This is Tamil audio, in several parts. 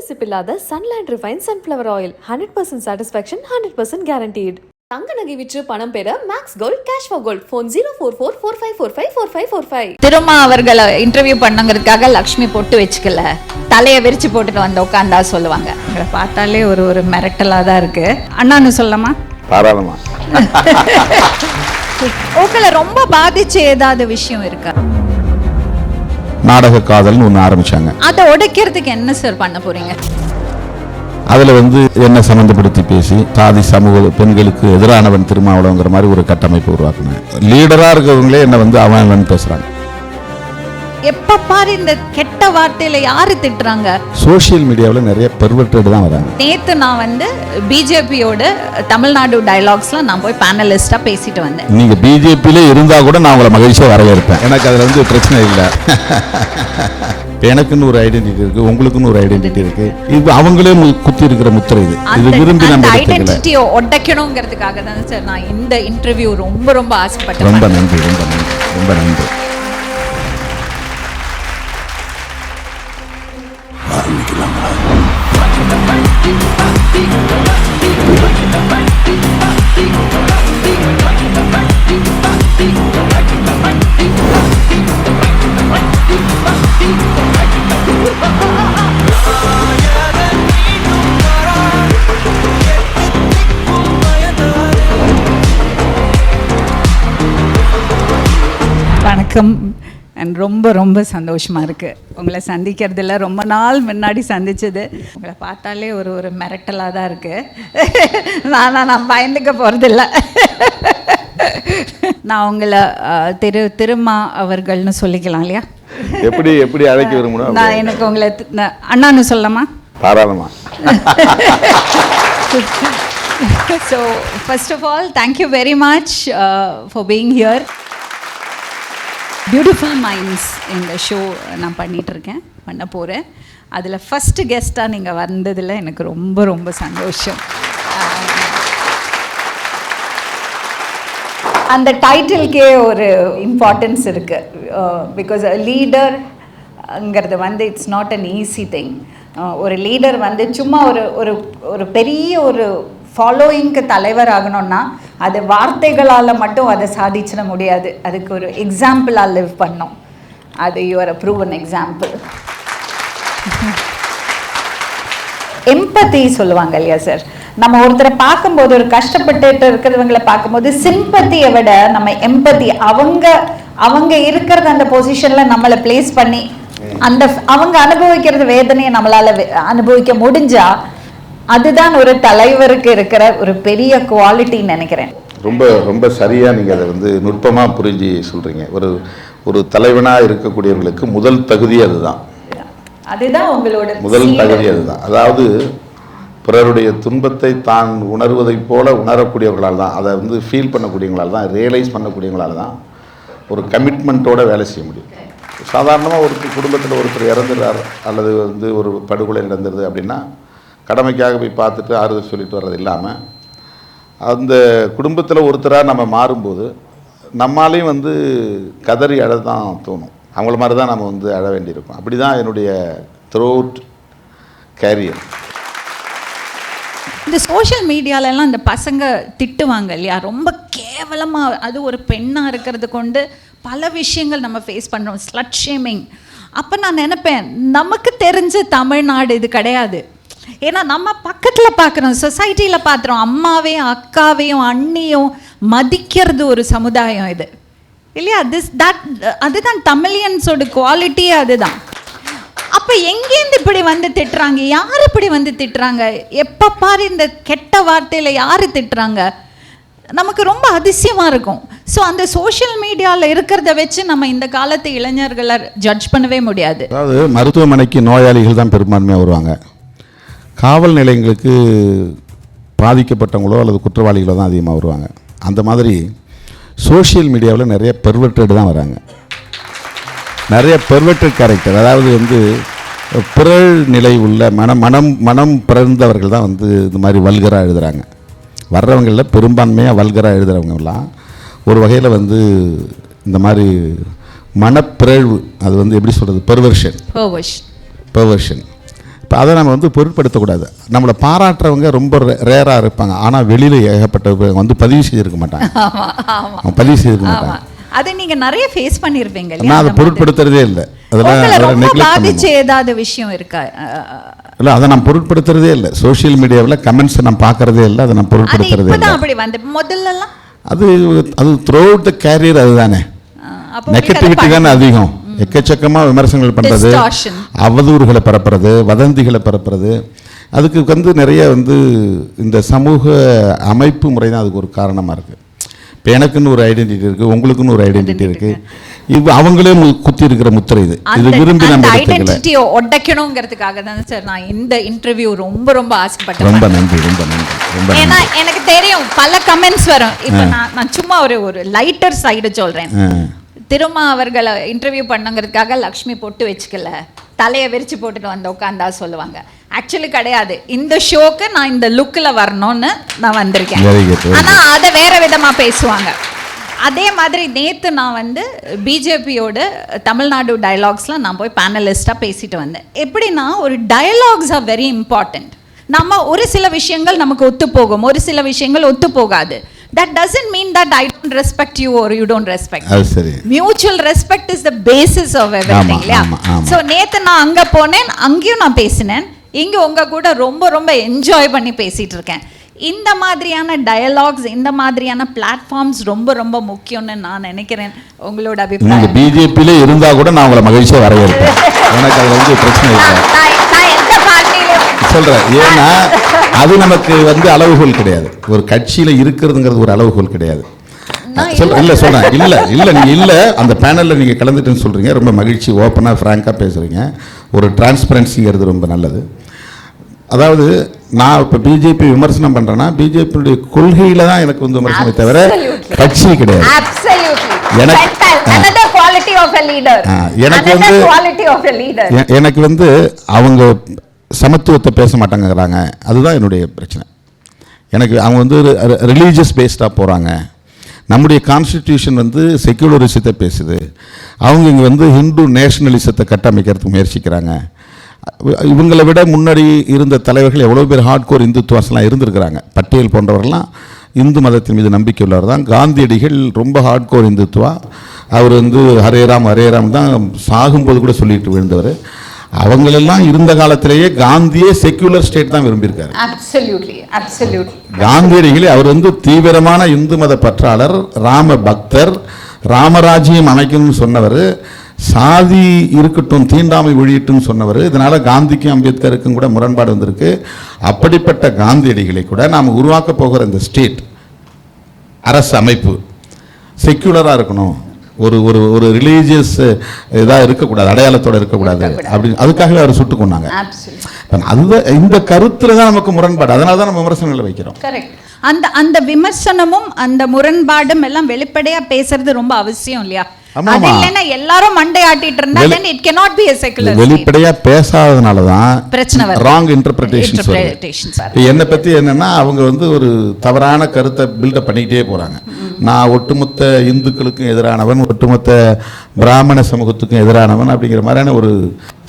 சிப்பில்லாத Sunland Refined Sunflower Oil 100% satisfaction 100% guaranteed. தங்க நகை விற்று பணம் பெற maths gold cash for gold phone 04445454545. Thiruma அவர்களை இன்டர்வியூ பண்ணுங்கிறதுக்காக லக்ஷ்மி பொட்டு வச்சுக்கல, தலையை விரிச்சு போட்டுட்டு வந்து உட்காந்தா சொல்லுவாங்க. உங்களை பார்த்தாலே ஒரு மிரட்டலா தான் இருக்கு. அண்ணான்னு சொல்லலாமா? தாராளமா. உங்களை ரொம்ப பாதிச்ச ஏதாவது விஷயம் இருக்கா? நாடக காதல்னு ஒன்று ஆரம்பிச்சாங்க. அதை உடைக்கிறதுக்கு என்ன சார் பண்ண போறீங்க? அதில் என்ன சம்மந்தப்படுத்தி பேசி சாதி சமூக பெண்களுக்கு எதிரானவன் திருமாவளவங்கிற மாதிரி ஒரு கட்டமைப்பு உருவாக்குனேன். லீடராக இருக்கிறவங்களே என்ன அவன் பேசுகிறாங்க. எப்ப பாரு இந்த கெட்ட வார்த்தையில யாரு திட்டுறாங்க? சோசியல் மீடியாவில் நிறைய பெர்வர்டட் தான் வராங்க. நேத்து நான் பிஜேபியோட தமிழ்நாடு டயலாக்ஸ்ல நான் போய் பேனலிஸ்டா பேசிட்டு வந்தேன். நீங்க பிஜேபியில இருந்தா கூட நான் உங்களை மகிழ்ச்சியா வரவேற்பேன். எனக்கு அதுல பிரச்சனை இல்லை. எனக்குன்னு ஒரு ஐடென்டிட்டி இருக்கு, உங்களுக்குன்னு ஒரு ஐடென்டிட்டி இருக்கு. இது அவங்களே குத்தி இருக்கிற முத்திரை. இது விரும்பி நம்ம ஐடென்டிட்டியை உடைக்கணுங்கிறதுக்காக தான் சார் நான் இந்த இன்டர்வியூ ரொம்ப ஆசைப்பட்டேன். ரொம்ப நன்றி, ரொம்ப நன்றி, ரொம்ப நன்றி. வணக்கம். ரொம்ப சந்தோஷமா இருக்கு உங்களை சந்திக்கிறதுல. ரொம்ப நாள் முன்னாடி சந்திச்சது. உங்களை பார்த்தாலே ஒரு மிரட்டலாக தான் இருக்கு. நான் பயந்துக்க போறதில்ல. நான் உங்களை திருமா அவர்கள்னு சொல்லிக்கலாம் இல்லையா? எப்படி அழைக்க விரும்பணும்? நான் எனக்கு உங்களை அண்ணான்னு சொல்லலாமா? தாராளமா. So first of all, thank you very much for being here. Beautiful minds இந்த ஷோ நான் பண்ண போகிறேன். அதில் ஃபஸ்ட்டு கெஸ்ட்டாக நீங்கள் வந்ததில் எனக்கு ரொம்ப சந்தோஷம். அந்த டைட்டிலுக்கே ஒரு இம்பார்ட்டன்ஸ் இருக்குது. பிகாஸ் லீடர்ங்கிறது it's not an easy thing. ஒரு லீடர் சும்மா ஒரு பெரிய ஒரு ஃபாலோயிங்க்கு தலைவர் ஆகணும்னா அது வார்த்தைகளால் மட்டும் அதை சாதிச்சிட முடியாது. அதுக்கு ஒரு எக்ஸாம்பிளாக லிவ் பண்ணோம். அது யூஆர் அ ப்ரூவன் எக்ஸாம்பிள். எம்பத்தி சொல்லுவாங்க இல்லையா சார்? நம்ம ஒருத்தரை பார்க்கும்போது, ஒரு கஷ்டப்பட்டு இருக்கிறவங்களை பார்க்கும்போது சிம்பத்தியை விட நம்ம எம்பத்தி, அவங்க இருக்கிறது அந்த பொசிஷனில் நம்மளை பிளேஸ் பண்ணி அவங்க அனுபவிக்கிறது வேதனையை நம்மளால் அனுபவிக்க முடிஞ்சா அதுதான் ஒரு தலைவருக்கு இருக்கிற ஒரு பெரிய குவாலிட்டின்னு நினைக்கிறேன். ரொம்ப சரியா நீங்க அதை நுட்பமா புரிஞ்சு சொல்றீங்க. ஒரு தலைவனா இருக்கக்கூடியவர்களுக்கு முதல் தகுதி அதுதான் உங்களோட முதல் தகுதி அதுதான். அதாவது பிறருடைய துன்பத்தை தான் உணர்வதை போல உணரக்கூடியவர்களால் தான், அதை ஃபீல் பண்ணக்கூடியவங்களால் தான், ரியலைஸ் பண்ணக்கூடியவங்களால் தான் ஒரு கமிட்மெண்ட்டோட வேலை செய்ய முடியும். சாதாரணமாக ஒரு குடும்பத்தில் ஒருத்தர் இறந்துடுறார் அல்லது ஒரு படுகொலை நடந்துருது அப்படின்னா கடமைக்காக போய் பார்த்துட்டு ஆறுதல் சொல்லிட்டு வர்றது இல்லாமல், அந்த குடும்பத்தில் ஒருத்தராக நம்ம மாறும்போது நம்மளாலையும் கதறி அழ தான் தோணும். அவங்கள மாதிரி தான் நம்ம அழ வேண்டியிருக்கும். அப்படி தான் என்னுடைய த்ரூஅவுட் கேரியர். இந்த சோஷியல் மீடியாலெல்லாம் இந்த பசங்க திட்டுவாங்க இல்லையா, ரொம்ப கேவலமாக. அது ஒரு பெண்ணாக இருக்கிறது கொண்டு பல விஷயங்கள் நம்ம ஃபேஸ் பண்ணுறோம், ஸ்லட் ஷேமிங். அப்போ நான் நினைப்பேன், நமக்கு தெரிஞ்ச தமிழ்நாடு இது கிடையாது. ஏன்னா நம்ம பக்கத்தில் பார்க்குறோம், சொசைட்டியில் பார்க்குறோம், அம்மாவையும் அக்காவையும் அண்ணியும் மதிக்கிறது ஒரு சமுதாயம் இது இல்லையா? அதுதான் தமிழியன்ஸோட குவாலிட்டியே அதுதான். அப்போ எங்கேருந்து இப்படி திட்டுறாங்க? யார் இப்படி திட்டுறாங்க? எப்போ பாரு இந்த கெட்ட வார்த்தையில் யார் திட்டுறாங்க? நமக்கு ரொம்ப அதிசயமாக இருக்கும். ஸோ அந்த சோஷியல் மீடியாவில் இருக்கிறத வச்சு நம்ம இந்த காலத்து இளைஞர்களை ஜட்ஜ் பண்ணவே முடியாது. அதாவது மருத்துவமனைக்கு நோயாளிகள் தான் பெரும்பான்மையாக வருவாங்க. காவல் நிலையங்களுக்கு பாதிக்கப்பட்டவங்களோ அல்லது குற்றவாளிகளோ தான் அதிகமாக வருவாங்க. அந்த மாதிரி சோஷியல் மீடியாவில் நிறைய பெர்வர்டட் தான் வராங்க. நிறைய பெர்வர்டட் கேரக்டர், அதாவது பிறழ் நிலை உள்ள மனம் பிறந்தவர்கள் தான் இந்த மாதிரி வல்கராக எழுதுகிறாங்க. வர்றவங்களில் பெரும்பான்மையாக வல்கராக எழுதுகிறவங்கலாம் ஒரு வகையில் இந்த மாதிரி மனப்பிறழ்வு, அது எப்படி சொல்கிறது, பெர்வர்ஷன். இப்போ அதை நம்ம வந்து பொருட்படுத்தக்கூடாது. நம்மளை பாராட்டுறவங்க ரொம்ப ரேராக இருப்பாங்க, ஆனால் வெளியில் ஏகப்பட்ட வந்து பதிவு செய்திருக்க மாட்டாங்க. பதிவு செய்திருக்க மாட்டாங்க. அதை நீங்க நிறைய ஃபேஸ் பண்ணிருப்பீங்க. நான் அதை பொருட்படுத்துறதே இல்லை. அதெல்லாம் பாதிச்சு ஏதாவது விஷயம் இருக்கா? இல்லை, அதை நான் பொருட்படுத்துறதே இல்லை. சோஷியல் மீடியாவில் கமெண்ட்ஸை நான் பார்க்கறதே இல்லை, அதை நான் பொருட்படுத்துறதே இல்லை. அப்படி வந்து முதல்லலாம் அது த்ரூ அவுட் த கேரியர் அதுதானே. நெகட்டிவிட்டி தானே அதிகம். எக்கச்சக்கமாக விமர்சனங்கள் பண்ணுறது, அவதூறுகளை பரப்புறது, வதந்திகளை பரப்புறது, அதுக்கு வந்து நிறைய வந்து இந்த சமூக அமைப்பு முறை தான் அதுக்கு ஒரு காரணமாக இருக்குது. இப்போ எனக்குன்னு ஒரு ஐடென்டிட்டி இருக்குது, உங்களுக்குன்னு ஒரு ஐடென்டிட்டி இருக்குது. இது அவங்களே குத்தி இருக்கிற முத்திரை. இது விரும்பி நம்ம ஐடென்டிட்டியை உடைக்கணுங்கிறதுக்காக தான் சார் நான் இந்த இன்டர்வியூ ரொம்ப ரொம்ப ஆசைப்பட்டேன். ரொம்ப நன்றி, ரொம்ப நன்றி, ரொம்ப நன்றி. ஏன்னா எனக்கு தெரியும் பல கமெண்ட்ஸ் வரும். இப்போ நான் சும்மா ஒரு லைட்டர் சைடு சொல்கிறேன். திருமா அவர்களை இன்டர்வியூ பண்ணுங்கிறதுக்காக லக்ஷ்மி பொட்டு வச்சுக்கல, தலையை விரிச்சு போட்டுட்டு வந்து உட்காந்தா சொல்லுவாங்க. ஆக்சுவலி கிடையாது, இந்த ஷோக்கு நான் இந்த லுக்கில் வரணும்னு நான் வந்திருக்கேன். ஆனால் அதை வேற விதமாக பேசுவாங்க. அதே மாதிரி நேற்று நான் வந்து பிஜேபியோட தமிழ்நாடு டயலாக்ஸில் நான் போய் பேனலிஸ்டாக பேசிட்டு வந்தேன். எப்படின்னா ஒரு டயலாக்ஸ் ஆர் வெரி இம்பார்ட்டண்ட். நம்ம ஒரு சில விஷயங்கள் நமக்கு ஒத்து போகும், ஒரு சில விஷயங்கள் ஒத்து போகாது. That doesn't mean that I don't respect you or you don't respect me. Mutual respect is the basis of everything. So நேத்து நான் அங்க போனேன், அங்கேயும் நான் பேசினேன், இங்க உங்க கூட ரொம்ப ரொம்ப என்ஜாய் பண்ணி பேசிட்டு இருக்கேன். இந்த மாதிரியான டயலாக்ஸ், இந்த மாதிரியான பிளாட்ஃபார்ம்ஸ் ரொம்ப ரொம்ப முக்கியம்னு நான் நினைக்கிறேன். உங்களோட அபிப்பிராயம்? நீங்க பிஜேபியில இருந்தா கூட நான் உங்களை மகிழ்ச்சியா வரவேற்பேன். எனக்கு அது வந்து பிரச்சனை இல்லை. நான் எந்த பார்ட்டியிலும் சொல்றேன். ஏன்னா அது நமக்கு வந்து அளவுகோல் கிடையாது. ஒரு கட்சியில இருக்கிறதுங்கிறது ஒரு அளவுகோல் கிடையாது. சொல்றேன். நீங்க இல்ல அந்த பேனல்ல நீங்க கலந்துட்டுன்னு சொல்றீங்க. ரொம்ப மகிழ்ச்சி. ஓப்பனா ஃப்ராங்கா பேசுறீங்க. ஒரு டிரான்ஸ்பரன்சிங்கிறது ரொம்ப நல்லது. அதாவது நான் இப்போ பிஜேபி விமர்சனம் பண்றேன்னா பிஜேபியுடைய கொள்கையில தான் எனக்கு வந்து விமர்சனமே தவிர கட்சி கிடையாது. எனக்கு வந்து அவங்க சமத்துவத்தை பேச மாட்டாங்கிறாங்க, அதுதான் என்னுடைய பிரச்சனை. எனக்கு அவங்க வந்து ரிலீஜியஸ் பேஸ்டாக போகிறாங்க. நம்முடைய கான்ஸ்டிடியூஷன் வந்து செக்யூலரிசத்தை பேசுது. அவங்க இங்கே வந்து ஹிந்து நேஷனலிசத்தை கட்டமைக்கிறதுக்கு முயற்சிக்கிறாங்க. இவங்களை விட முன்னாடி இருந்த தலைவர்கள் எவ்வளோ பேர் ஹார்ட்கோர் இந்துத்துவாஸ்லாம் இருந்திருக்கிறாங்க. பட்டேல் போன்றவர்கள்லாம் இந்து மதத்தின் மீது நம்பிக்கை உள்ளவர் தான். காந்தியடிகள் ரொம்ப ஹார்ட்கோர் இந்துத்துவா. அவர் வந்து ஹரேராம் ஹரேராம் தான் சாகும்போது கூட சொல்லிட்டு விழுந்தவர். அவங்களெல்லாம் இருந்த காலத்திலேயே காந்தியே செக்யூலர் ஸ்டேட் தான் விரும்பியிருக்காரு. காந்தியடிகளே அவர் வந்து தீவிரமான இந்து மத பற்றாளர், ராம பக்தர், ராமராஜ்யம் அமைக்கணும்னு சொன்னவர், சாதி இருக்கட்டும் தீண்டாமை ஒழியட்டும் சொன்னவர். இதனால காந்திக்கும் அம்பேத்கருக்கும் கூட முரண்பாடு வந்திருக்கு. அப்படிப்பட்ட காந்தியடிகளை கூட நாம் உருவாக்க போகிற இந்த ஸ்டேட் அரசு அமைப்பு செக்யூலராக இருக்கணும், ஒரு ஒரு ஒரு ரிலீஜியஸ் இதாக இருக்கக்கூடாது, அடையாளத்தோடு இருக்கக்கூடாது அப்படின்னு அதுக்காகவே அவர் சுட்டு கொண்டாங்க. அதுதான் இந்த கருத்தில் தான் நமக்கு முரண்பாடு. அதனால தான் நம்ம விமர்சனங்களை வைக்கிறோம். அந்த அந்த விமர்சனமும் அந்த முரண்பாடும் எல்லாம் வெளிப்படையா பேசுறது ரொம்ப அவசியம் இல்லையா? எல்லாரும் மண்டையாட்டிட்டு இருந்தா it cannot be a secular state. வெளிப்படையா பேசாதனால தான் பிரச்சனை வருது. Wrong interpretations. என்னை பத்தி என்னன்னா அவங்க வந்து ஒரு தவறான கருத்தை பில்டப் பண்ணிக்கிட்டே போறாங்க. நான் ஒட்டுமொத்த இந்துக்களுக்கும் எதிரானவன், ஒட்டுமொத்த பிராமண சமூகத்துக்கும் எதிரானவன் அப்படிங்கிற மாதிரியான ஒரு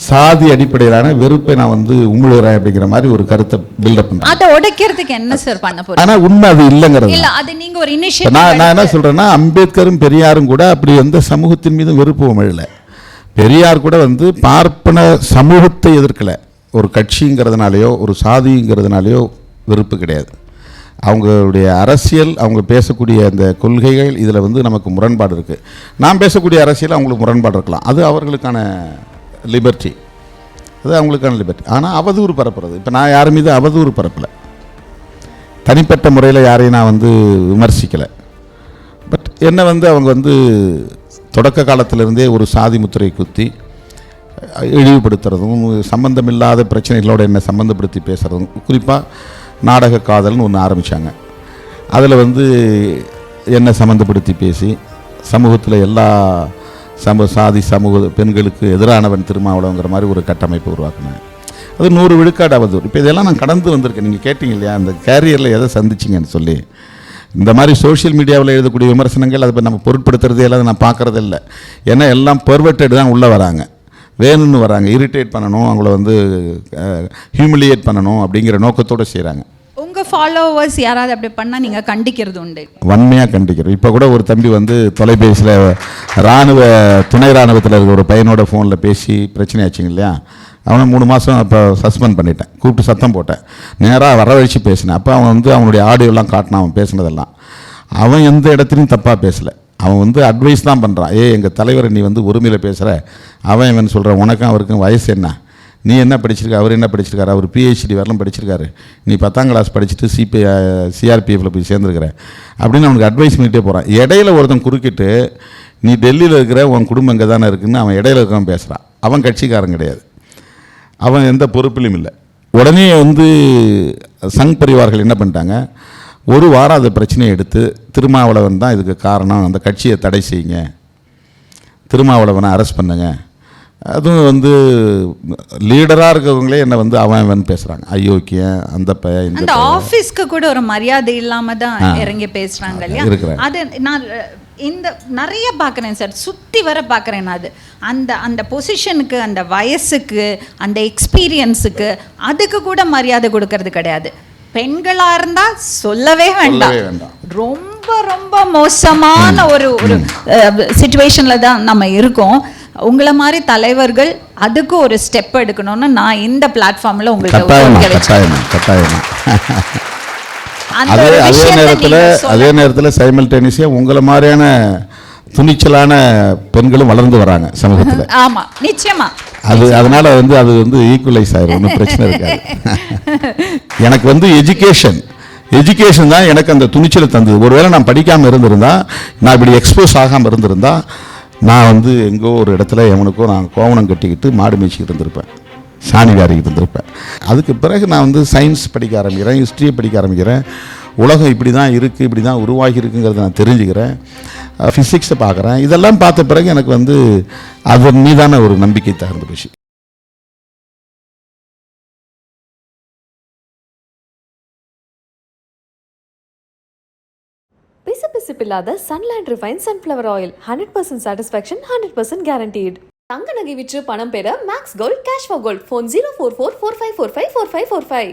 சாதி அடிப்படையிலான வெறுப்பை நான் வந்து உமிழுறேன் அப்படிங்கிற மாதிரி ஒரு கருத்தை பில்டப் பண்றேன். அதை உடைக்கிறதுக்கு என்ன சார் பண்ண போறீங்க? ஆனா உண்மை அது இல்லங்கிறது இல்ல. அது நீங்க ஒரு இனிஷியேட்டிவ். நான் என்ன சொல்றேன்னா அம்பேத்கரும் பெரியாரும் கூட அப்படி வந்து சமூகத்தின் மீது வெறுப்பு உமிழல. பெரியார் கூட வந்து பார்ப்பன சமூகத்தை எதிர்க்கல. ஒரு கட்சிங்கிறதுனாலையோ ஒரு சாதிங்கிறதுனாலையோ வெறுப்பு கிடையாது. அவங்களுடைய அரசியல், அவங்க பேசக்கூடிய அந்த கொள்கைகள் இதில் வந்து நமக்கு முரண்பாடு இருக்குது. நான் பேசக்கூடிய அரசியல் அவங்களுக்கு முரண்பாடு இருக்கலாம், அது அவர்களுக்கான லிபர்ட்டி, அது அவங்களுக்கான லிபர்ட்டி. ஆனால் அவதூறு பரப்புறது, இப்போ நான் யார் மீது அவதூறு பரப்பலை, தனிப்பட்ட முறையில் யாரையும் நான் வந்து விமர்சிக்கலை. பட் என்னை வந்து அவங்க வந்து தொடக்க காலத்திலிருந்தே ஒரு சாதி முத்திரை குத்தி இழிவுபடுத்துறதும், சம்பந்தமில்லாத பிரச்சனைகளோடு என்னை சம்மந்தப்படுத்தி பேசுகிறதும், குறிப்பாக நாடக காதல்னு ஒன்று ஆரம்பித்தாங்க. அதில் வந்து என்னை சம்மந்தப்படுத்தி பேசி சமூகத்தில் எல்லா சாதி சமூக பெண்களுக்கு எதிரானவன் திருமாவளவங்கிற மாதிரி ஒரு கட்டமைப்பு உருவாக்குனேன். அது 100 விழுக்காடு அவதூறு. இப்போ இதெல்லாம் நான் கடந்து வந்திருக்கேன். நீங்கள் கேட்டீங்க இல்லையா அந்த கேரியரில் எதை சந்திச்சிங்கன்னு சொல்லி. இந்த மாதிரி சோஷியல் மீடியாவில் எழுதக்கூடிய விமர்சனங்கள் அதை நம்ம பொருட்படுத்துறதே இல்லை, அதை நான் பார்க்குறதே இல்லை. ஏன்னா எல்லாம் பெர்வர்டட் தான் உள்ளே வராங்க. வேணும்னு வராங்க, இரிட்டேட் பண்ணணும், அவங்கள வந்து ஹியூமிலியேட் பண்ணணும் அப்படிங்கிற நோக்கத்தோடு செய்கிறாங்க. உங்கள் ஃபாலோவர்ஸ் யாராவது அப்படி பண்ணால் நீங்கள் கண்டிக்கிறது உண்டு? வன்மையாக கண்டிக்கிறோம். இப்போ கூட ஒரு தம்பி வந்து தொலைபேசியில் துணை இராணுவத்தில் இருக்கிற ஒரு பையனோட ஃபோனில் பேசி பிரச்சனையாச்சுங்க இல்லையா, அவனை 3 மாதம் இப்போ சஸ்பெண்ட் பண்ணிட்டேன். கூப்பிட்டு சத்தம் போட்டேன், நேராக வரவழைச்சி பேசினேன். அப்போ அவன் வந்து அவனுடைய ஆடியோலாம் காட்டினான், அவன் பேசினதெல்லாம். அவன் எந்த இடத்துலையும் தப்பாக பேசலை, அவன் வந்து அட்வைஸ் தான் பண்ணுறான். எங்கள் தலைவரை நீ வந்து ஒருமையில் பேசுகிற, அவன் இவன் சொல்கிறான், உனக்கும் அவருக்கும் வயசு என்ன, நீ என்ன படிச்சிருக்க, அவர் என்ன படிச்சிருக்காரு, அவர் PhD வரலாம் படிச்சிருக்காரு, நீ 10ஆம் கிளாஸ் படிச்சுட்டு CRPFல போய் சேர்ந்துருக்கிற அப்படின்னு அவனுக்கு அட்வைஸ் பண்ணிகிட்டே போகிறான். இடையில ஒருத்தன் குறுக்கிட்டு நீ டெல்லியில் இருக்கிற, உன் குடும்பம் இங்கே தானே இருக்குன்னு அவன் இடையில இருக்கிறவன் பேசுகிறான். அவன் கட்சிக்காரன் கிடையாது, அவன் எந்த பொறுப்பிலும் இல்லை. உடனே வந்து சங் பரிவார்கள் என்ன பண்ணிட்டாங்க, ஒரு வாரம் அந்த பிரச்சனையை எடுத்து திருமாவளவன் தான் இதுக்கு காரணம், அந்த கட்சியை தடை செய்யுங்க, திருமாவளவனை அரெஸ்ட் பண்ணுங்க. அதுவும் வந்து லீடராக இருக்கிறவங்களே என்ன வந்து அவன் பேசுகிறாங்க, அயோக்கியன், அந்த பையன், அந்த ஆஃபீஸ்க்கு கூட ஒரு மரியாதை இல்லாமல் தான் இறங்கி பேசுகிறாங்க இல்லையா. அது நான் இந்த நிறைய பார்க்குறேன் சார், சுற்றி வர பார்க்குறேன். அது அந்த அந்த பொசிஷனுக்கு, அந்த வயசுக்கு, அந்த எக்ஸ்பீரியன்ஸுக்கு, அதுக்கு கூட மரியாதை கொடுக்கறது கிடையாது. பெண்களாக இருந்தால் சொல்லவே வேண்டாம். ரொம்ப ரொம்ப மோசமான ஒரு சிச்சுவேஷனில் தான் நம்ம இருக்கோம். உங்களை மாதிரி தலைவர்கள் அதுக்கு ஒரு ஸ்டெப் எடுக்கணும்னு நான் இந்த பிளாட்ஃபார்மில் உங்களுக்கு அதே நேரத்தில் சைமல்டேனியஸாக உங்களை மாதிரியான துணிச்சலான பெண்களும் வளர்ந்து வராங்க சமூகத்தில். ஆமாம், நிச்சயமா. அதனால வந்து அது வந்து ஈக்குவலைஸ் ஆயிரும், ஒன்றும் பிரச்சனை இருக்காது. எனக்கு வந்து எஜுகேஷன் தான் எனக்கு அந்த துணிச்சலை தந்தது. ஒருவேளை நான் படிக்காமல் இருந்திருந்தா, நான் இப்படி எக்ஸ்போஸ் ஆகாமல் இருந்திருந்தா, நான் வந்து எங்கோ ஒரு இடத்துல எவனுக்கோ நான் கோவணம் கட்டிக்கிட்டு மாடு மேய்ச்சிக்கிட்டு இருந்திருப்பேன், சாணி காரிக்கிட்டு இருந்திருப்பேன். அதுக்கு பிறகு நான் வந்து சயின்ஸ் படிக்க ஆரம்பிக்கிறேன், ஹிஸ்ட்ரியை படிக்க ஆரம்பிக்கிறேன். உலகம் இப்படி தான் இருக்குது, இப்படி தான் உருவாகி இருக்குங்கிறத நான் தெரிஞ்சுக்கிறேன், ஃபிசிக்ஸை பார்க்குறேன். இதெல்லாம் பார்த்த பிறகு எனக்கு வந்து அதன் மீதான ஒரு நம்பிக்கை தகுந்த போச்சு. பிசுபிசுப்பில்லாத Sunland refine sunflower oil 100% satisfaction 100% guaranteed. தங்க நகை விற்று பணம் பெற maths gold cash for gold. Phone 04445454545.